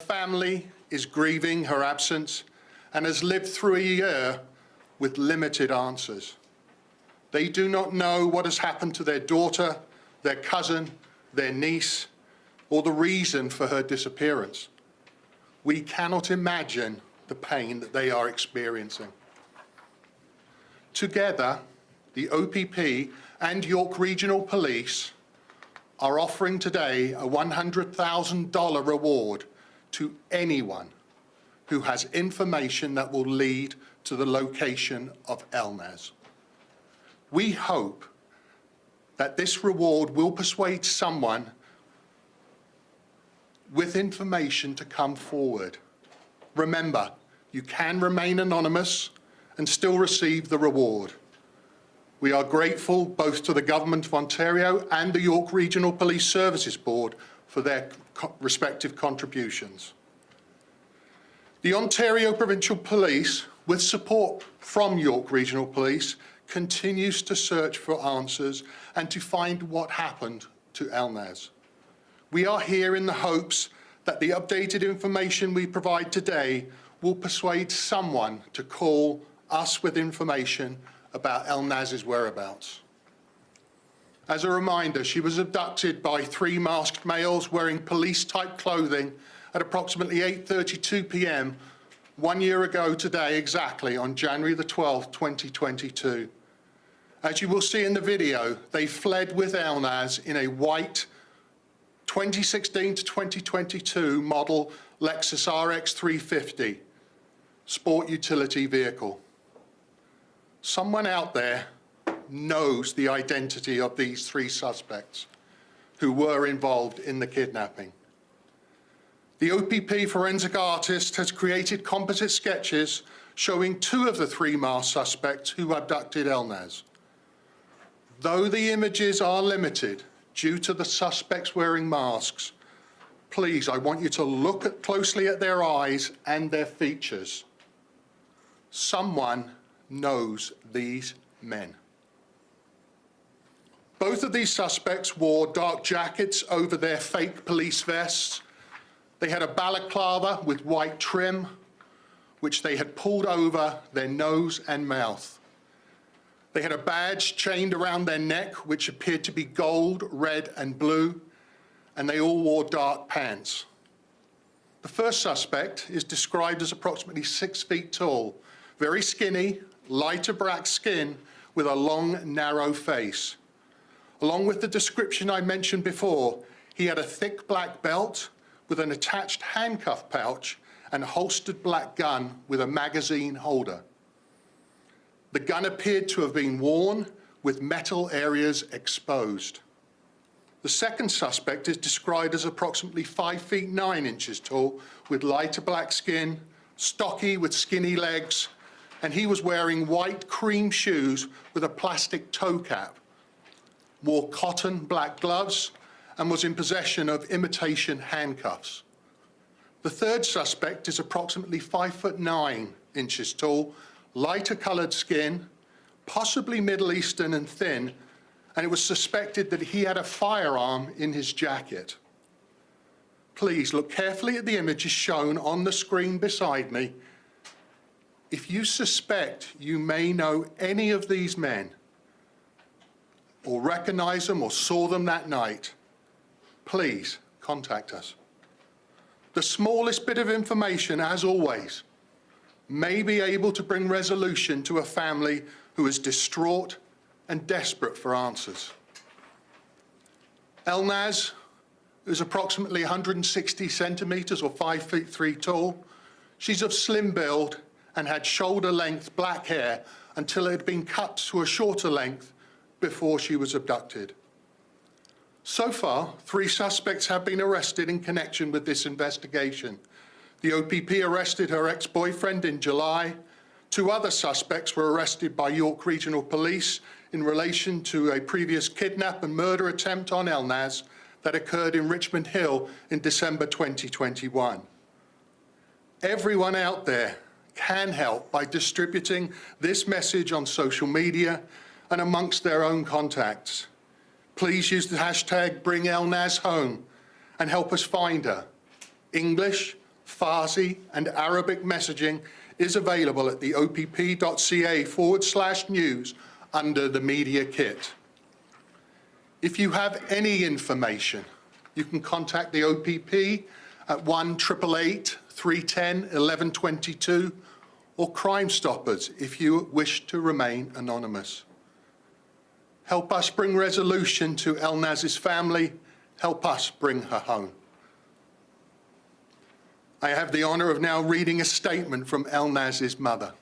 Family is grieving her absence and has lived through a year with limited answers. They do not know what has happened to their daughter, their cousin, their niece, or the reason for her disappearance. We cannot imagine the pain that they are experiencing. Together, the OPP and York Regional Police are offering today a $100,000 reward to anyone who has information that will lead to the location of Elnaz. We hope that this reward will persuade someone with information to come forward. Remember, you can remain anonymous and still receive the reward. We are grateful both to the Government of Ontario and the York Regional Police Services Board for their respective contributions. The Ontario Provincial Police, with support from York Regional Police, continues to search for answers and to find what happened to Elnaz. We are here in the hopes that the updated information we provide today will persuade someone to call us with information about Elnaz's whereabouts. As a reminder, she was abducted by 3 masked males wearing police-type clothing at approximately 8:32 p.m. 1 year ago today exactly, on January the 12th, 2022. As you will see in the video, they fled with Elnaz in a white 2016 to 2022 model Lexus RX 350 sport utility vehicle. Someone out there knows the identity of these 3 suspects who were involved in the kidnapping. The OPP forensic artist has created composite sketches showing 2 of the 3 masked suspects who abducted Elnaz. Though the images are limited due to the suspects wearing masks, please, I want you to look closely at their eyes and their features. Someone knows these men. Both of these suspects wore dark jackets over their fake police vests. They had a balaclava with white trim, which they had pulled over their nose and mouth. They had a badge chained around their neck, which appeared to be gold, red, and blue, and they all wore dark pants. The first suspect is described as approximately 6 feet tall, very skinny, lighter black skin with a long, narrow face. Along with the description I mentioned before, he had a thick black belt with an attached handcuff pouch and a holstered black gun with a magazine holder. The gun appeared to have been worn with metal areas exposed. The second suspect is described as approximately 5 feet 9 inches tall with lighter black skin, stocky with skinny legs, and he was wearing white cream shoes with a plastic toe cap, wore cotton black gloves, and was in possession of imitation handcuffs. The third suspect is approximately 5 foot 9 inches tall, lighter colored skin, possibly Middle Eastern and thin, and it was suspected that he had a firearm in his jacket. Please look carefully at the images shown on the screen beside me. If you suspect you may know any of these men, or recognize them or saw them that night, please contact us. The smallest bit of information, as always, may be able to bring resolution to a family who is distraught and desperate for answers. Elnaz is approximately 160 centimeters or 5 feet 3 tall. She's of slim build and had shoulder-length black hair until it had been cut to a shorter length before she was abducted. So far, 3 suspects have been arrested in connection with this investigation. The OPP arrested her ex-boyfriend in July. 2 other suspects were arrested by York Regional Police in relation to a previous kidnap and murder attempt on Elnaz that occurred in Richmond Hill in December 2021. Everyone out there can help by distributing this message on social media and amongst their own contacts. Please use the hashtag #BringElnazHome and help us find her. English, Farsi, and Arabic messaging is available at the opp.ca/news under the media kit. If you have any information, you can contact the OPP at 1-888-310-1122 or Crime Stoppers if you wish to remain anonymous. Help us bring resolution to Elnaz's family. Help us bring her home. I have the honor of now reading a statement from Elnaz's mother.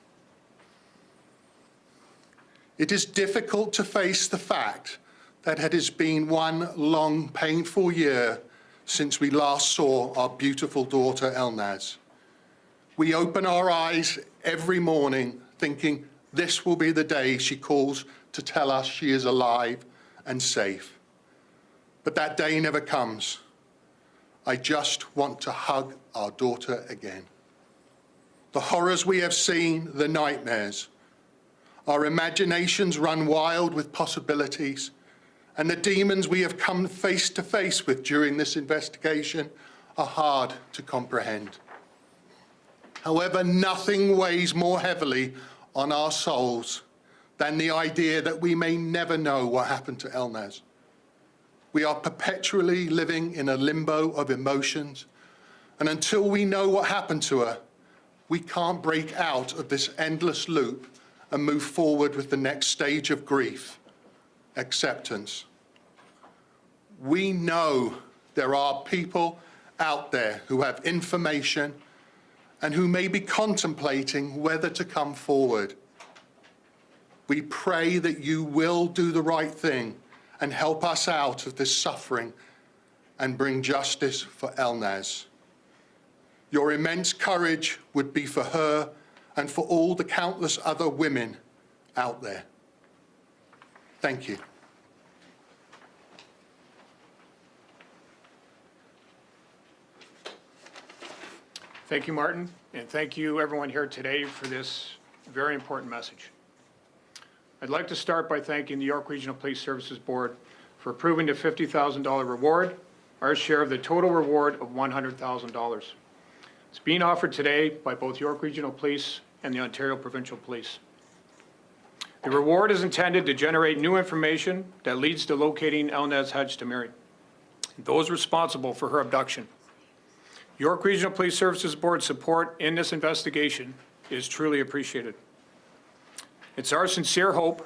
It is difficult to face the fact that it has been one long, painful year since we last saw our beautiful daughter, Elnaz. We open our eyes every morning thinking this will be the day she calls to tell us she is alive and safe. But that day never comes. I just want to hug our daughter again. The horrors we have seen, the nightmares. Our imaginations run wild with possibilities, and the demons we have come face to face with during this investigation are hard to comprehend. However, nothing weighs more heavily on our souls than the idea that we may never know what happened to Elnaz. We are perpetually living in a limbo of emotions, and until we know what happened to her, we can't break out of this endless loop and move forward with the next stage of grief, acceptance. We know there are people out there who have information and who may be contemplating whether to come forward. We pray that you will do the right thing and help us out of this suffering and bring justice for Elnaz. Your immense courage would be for her and for all the countless other women out there. Thank you. Thank you, Martin, and thank you everyone here today for this very important message. I'd like to start by thanking the York Regional Police Services Board for approving the $50,000 reward, our share of the total reward of $100,000. It's being offered today by both York Regional Police and the Ontario Provincial Police. The reward is intended to generate new information that leads to locating Elnaz Hajtamiri, those responsible for her abduction. York Regional Police Services Board support in this investigation is truly appreciated. It's our sincere hope,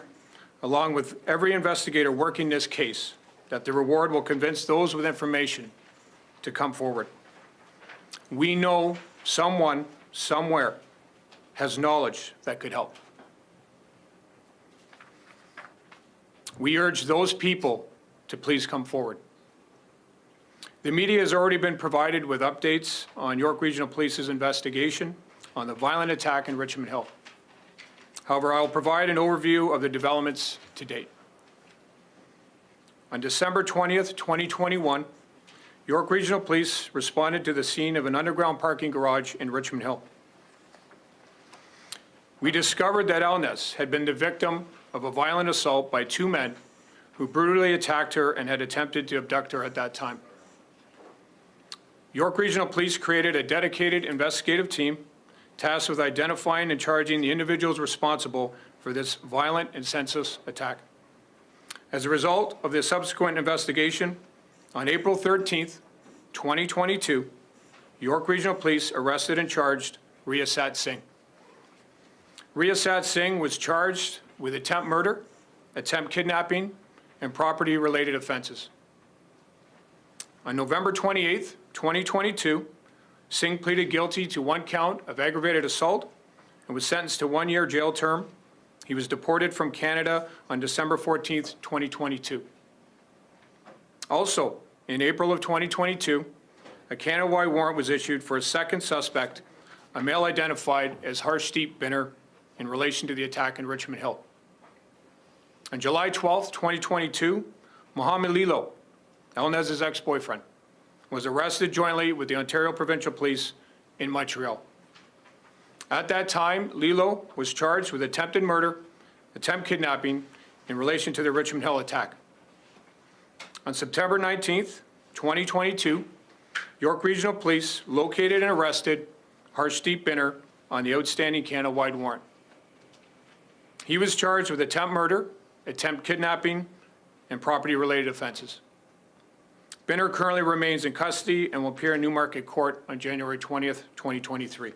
along with every investigator working this case, that the reward will convince those with information to come forward. We know someone, somewhere, has knowledge that could help. We urge those people to please come forward. The media has already been provided with updates on York Regional Police's investigation on the violent attack in Richmond Hill. However, I will provide an overview of the developments to date. On December 20th, 2021, York Regional Police responded to the scene of an underground parking garage in Richmond Hill. We discovered that Elnaz had been the victim of a violent assault by two men who brutally attacked her and had attempted to abduct her at that time. York Regional Police created a dedicated investigative team tasked with identifying and charging the individuals responsible for this violent and senseless attack. As a result of the subsequent investigation, on April 13th, 2022, York Regional Police arrested and charged Riasat Singh. Riasat Singh was charged with attempt murder, attempt kidnapping, and property-related offenses. On November 28th, 2022, Singh pleaded guilty to one count of aggravated assault and was sentenced to 1 year jail term. He was deported from Canada on December 14th, 2022. Also, in April of 2022, a Canada-wide warrant was issued for a second suspect, a male identified as Harshdeep Binner, in relation to the attack in Richmond Hill. On July 12th, 2022, Mohammed Lilo, Elnaz's ex-boyfriend, was arrested jointly with the Ontario Provincial Police in Montreal. At that time, Lilo was charged with attempted murder, attempt kidnapping in relation to the Richmond Hill attack. On September 19th, 2022, York Regional Police located and arrested Harshdeep Binner on the outstanding Canada-wide warrant. He was charged with attempt murder, attempt kidnapping, and property-related offenses. Binner currently remains in custody and will appear in Newmarket Court on January 20th, 2023.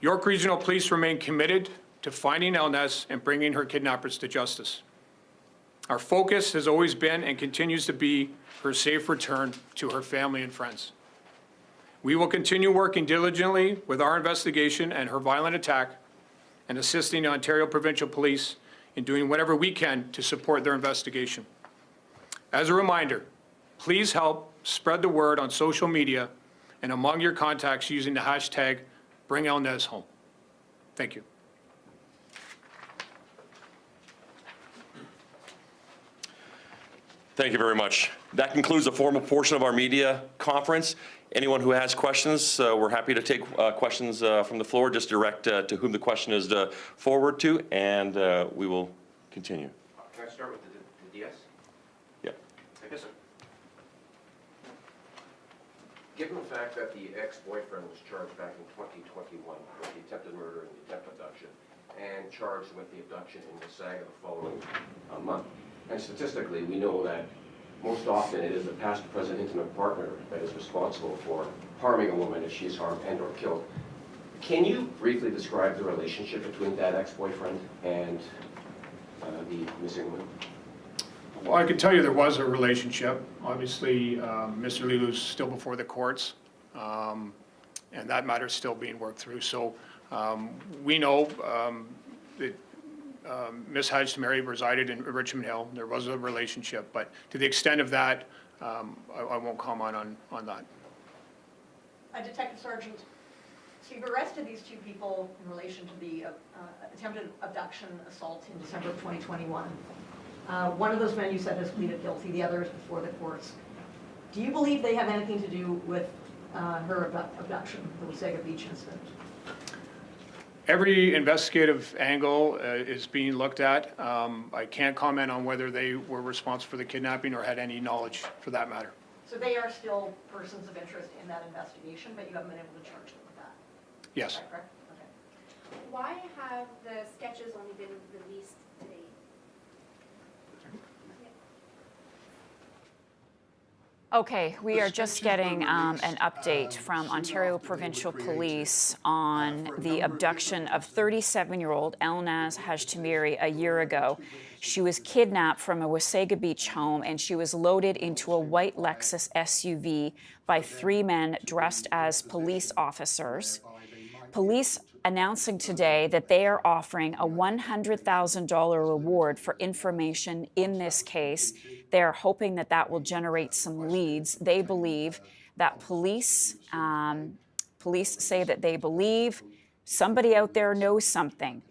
York Regional Police remain committed to finding Elnaz and bringing her kidnappers to justice. Our focus has always been and continues to be her safe return to her family and friends. We will continue working diligently with our investigation and her violent attack and assisting the Ontario Provincial Police in doing whatever we can to support their investigation. As a reminder, please help spread the word on social media and among your contacts using the hashtag #BringElnaz Thank you. Thank you very much. That concludes the formal portion of our media conference. Anyone who has questions, we're happy to take questions from the floor. Just direct to whom the question is forward to, and we will continue. Can I start with the DS? Yeah. Yes, sir. Given the fact that the ex-boyfriend was charged back in 2021 with the attempted murder and the attempt abduction, and charged with the abduction in Wasaga the following month, and statistically we know that most often it is the past, present, intimate partner that is responsible for harming a woman if she is harmed and or killed. Can you briefly describe the relationship between that ex-boyfriend and the missing woman? Well, I can tell you there was a relationship. Obviously, Mr. Lilu's still before the courts, and that matter is still being worked through. So we know that Ms. Hajtamiri resided in Richmond Hill. There was a relationship, but to the extent of that, I won't comment on that. Detective Sergeant, so you've arrested these two people in relation to the attempted abduction assault in December of 2021. One of those men you said has pleaded guilty, the other is before the courts. Do you believe they have anything to do with her abduction, the Wasaga Beach incident? Every investigative angle is being looked at. I can't comment on whether they were responsible for the kidnapping or had any knowledge for that matter. So they are still persons of interest in that investigation, but you haven't been able to charge them with that? Yes. Is that correct? Okay. Why have the sketches only been released to date? Okay, we are just getting an update from Ontario Provincial Police on the abduction of 37-year-old Elnaz Hajtamiri a year ago. She was kidnapped from a Wasaga Beach home and she was loaded into a white Lexus SUV by 3 men dressed as police officers. Police announcing today that they are offering a $100,000 reward for information in this case. They're hoping that that will generate some leads. They believe that police say that they believe somebody out there knows something.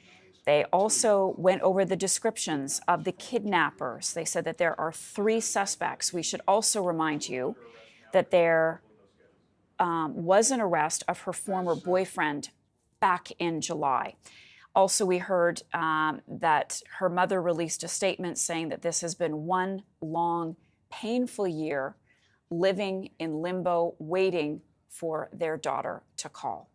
They also went over the descriptions of the kidnappers. They said that there are 3 suspects. We should also remind you that there was an arrest of her former boyfriend back in July. Also, we heard that her mother released a statement saying that this has been one long, painful year living in limbo, waiting for their daughter to call.